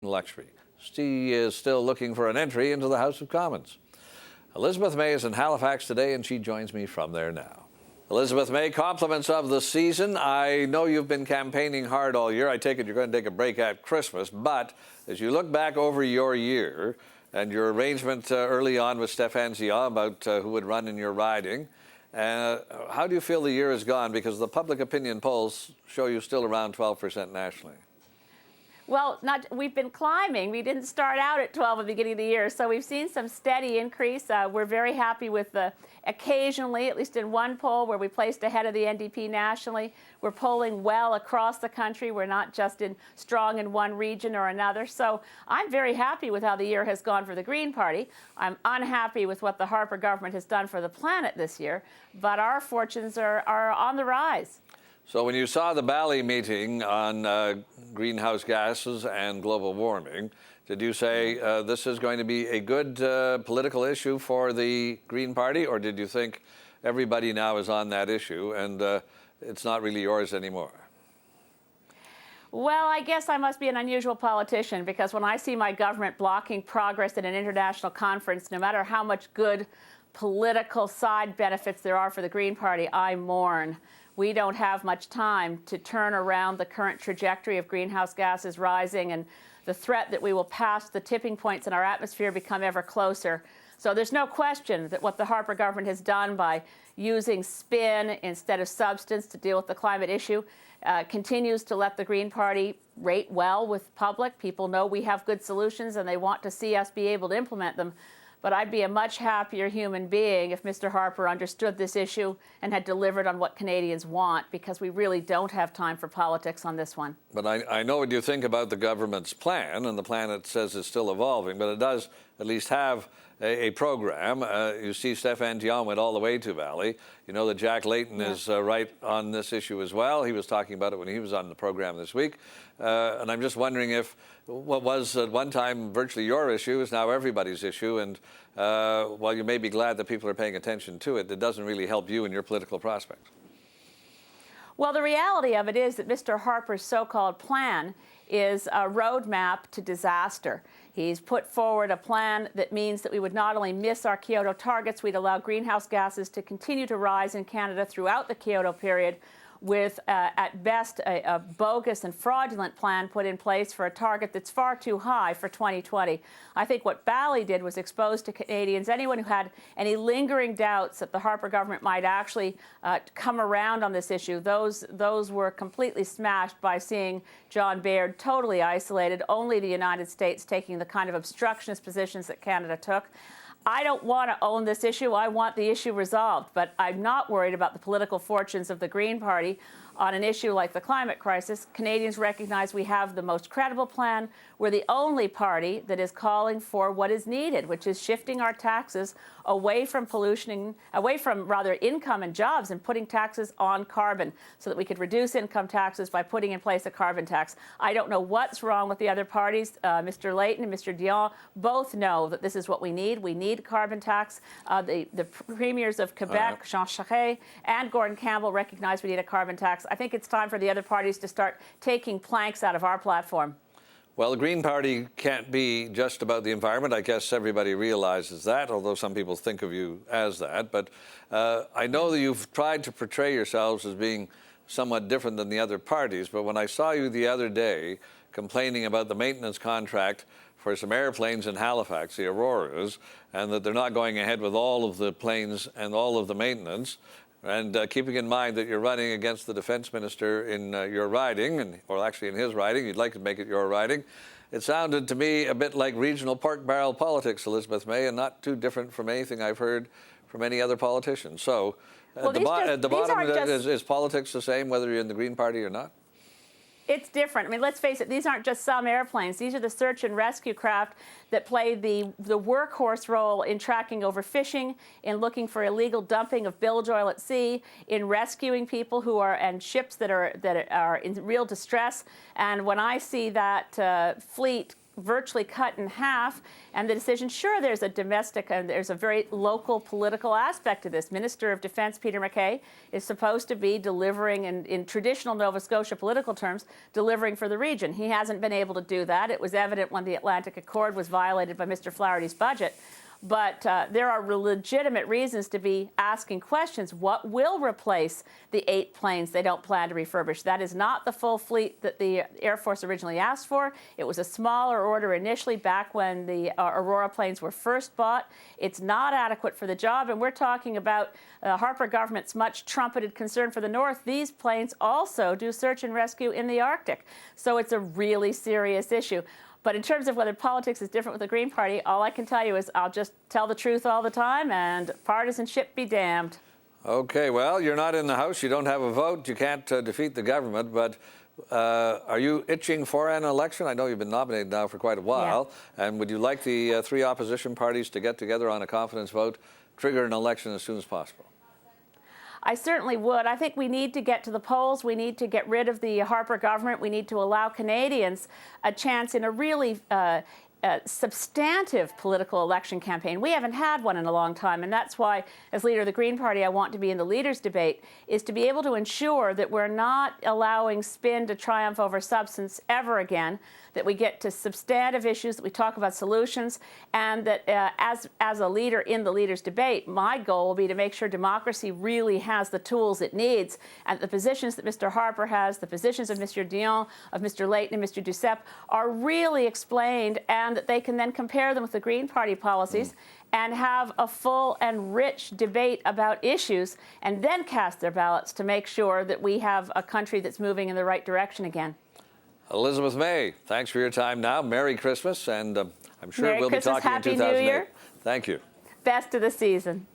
Luxury. She is still looking for an entry into the House of Commons. Elizabeth May is in Halifax today, and she joins me from there now. Elizabeth May, compliments of the season. I know you've been campaigning hard all year. I take it you're going to take a break at Christmas. But as you look back over your year and your arrangement early on with Stéphane Dion about who would run in your riding, how do you feel the year has gone? Because the public opinion polls show you still around 12% nationally. Well, we've been climbing. We didn't start out at 12 at the beginning of the year, so we've seen some steady increase. We're very happy with occasionally, at least in one poll, where we placed ahead of the NDP nationally. We're polling well across the country. We're not just strong in one region or another. So I'm very happy with how the year has gone for the Green Party. I'm unhappy with what the Harper government has done for the planet this year, but our fortunes are on the rise. So when you saw the Bali meeting on greenhouse gases and global warming, did you say this is going to be a good political issue for the Green Party, or did you think everybody now is on that issue and it's not really yours anymore? Well, I guess I must be an unusual politician, because when I see my government blocking progress at an international conference, no matter how much good political side benefits there are for the Green Party, I mourn. We don't have much time to turn around the current trajectory of greenhouse gases rising and the threat that we will pass the tipping points in our atmosphere become ever closer. So there's no question that what the Harper government has done by using spin instead of substance to deal with the climate issue continues to let the Green Party rate well with public. People know we have good solutions and they want to see us be able to implement them. But I'd be a much happier human being if Mr. Harper understood this issue and had delivered on what Canadians want, because we really don't have time for politics on this one. But I know what you think about the government's plan, and the plan, it says, is still evolving, but it does at least have a program. You see Stéphane Dion went all the way to Bali. You know that Jack Layton is right on this issue as well. He was talking about it when he was on the program this week. And I'm just wondering if what was at one time virtually your issue is now everybody's issue. And while you may be glad that people are paying attention to it, it doesn't really help you in your political prospects. Well, the reality of it is that Mr. Harper's so-called plan is a roadmap to disaster. He's put forward a plan that means that we would not only miss our Kyoto targets, we'd allow greenhouse gases to continue to rise in Canada throughout the Kyoto period, with, at best, a bogus and fraudulent plan put in place for a target that's far too high for 2020. I think what Bali did was expose to Canadians, anyone who had any lingering doubts that the Harper government might actually come around on this issue, those were completely smashed by seeing John Baird totally isolated, only the United States taking the kind of obstructionist positions that Canada took. I don't want to own this issue. I want the issue resolved, but I'm not worried about the political fortunes of the Green Party on an issue like the climate crisis. Canadians recognize we have the most credible plan. We're the only party that is calling for what is needed, which is shifting our taxes away from pollution, away from rather income and jobs, and putting taxes on carbon so that we could reduce income taxes by putting in place a carbon tax. I don't know what's wrong with the other parties. Mr. Layton and Mr. Dion both know that this is what we need. We need a carbon tax. The premiers of Quebec, Jean Charest and Gordon Campbell, recognize we need a carbon tax. I think it's time for the other parties to start taking planks out of our platform. Well, the Green Party can't be just about the environment. I guess everybody realizes that, although some people think of you as that. But I know that you've tried to portray yourselves as being somewhat different than the other parties. But when I saw you the other day complaining about the maintenance contract for some airplanes in Halifax, the Auroras, and that they're not going ahead with all of the planes and all of the maintenance, and keeping in mind that you're running against the defense minister in your riding, or actually in his riding, you'd like to make it your riding, it sounded to me a bit like regional pork barrel politics, Elizabeth May, and not too different from anything I've heard from any other politician. So at the bottom, is politics the same whether you're in the Green Party or not? It's different. I mean, let's face it, these aren't just some airplanes. These are the search and rescue craft that play the workhorse role in tracking overfishing, in looking for illegal dumping of bilge oil at sea, in rescuing people who are, and ships that are in real distress. And when I see that fleet virtually cut in half. And the decision, sure, there's a domestic and there's a very local political aspect to this. Minister of Defense Peter MacKay is supposed to be delivering, in traditional Nova Scotia political terms, delivering for the region. He hasn't been able to do that. It was evident when the Atlantic Accord was violated by Mr. Flaherty's budget. But there are legitimate reasons to be asking questions. What will replace the 8 planes they don't plan to refurbish? That is not the full fleet that the Air Force originally asked for. It was a smaller order initially back when the Aurora planes were first bought. It's not adequate for the job, and we're talking about Harper government's much trumpeted concern for the North. These planes also do search and rescue in the Arctic. So it's a really serious issue. But in terms of whether politics is different with the Green Party, all I can tell you is I'll just tell the truth all the time, and partisanship be damned. Okay, well, you're not in the House. You don't have a vote. You can't defeat the government. But are you itching for an election? I know you've been nominated now for quite a while. Yeah. And would you like the 3 opposition parties to get together on a confidence vote, trigger an election as soon as possible? I certainly would. I think we need to get to the polls. We need to get rid of the Harper government. We need to allow Canadians a chance in a really substantive political election campaign. We haven't had one in a long time, and that's why, as leader of the Green Party, I want to be in the leaders' debate, is to be able to ensure that we're not allowing spin to triumph over substance ever again, that we get to substantive issues, that we talk about solutions, and that as a leader in the leaders' debate, my goal will be to make sure democracy really has the tools it needs, and the positions that Mr. Harper has, the positions of Mr. Dion, of Mr. Layton, and Mr. Duceppe are really explained, and that they can then compare them with the Green Party policies and have a full and rich debate about issues, and then cast their ballots to make sure that we have a country that's moving in the right direction again. Elizabeth May, thanks for your time now. Merry Christmas, and I'm sure Merry we'll Christmas, be talking Happy in 2008. New Year. Thank you. Best of the season.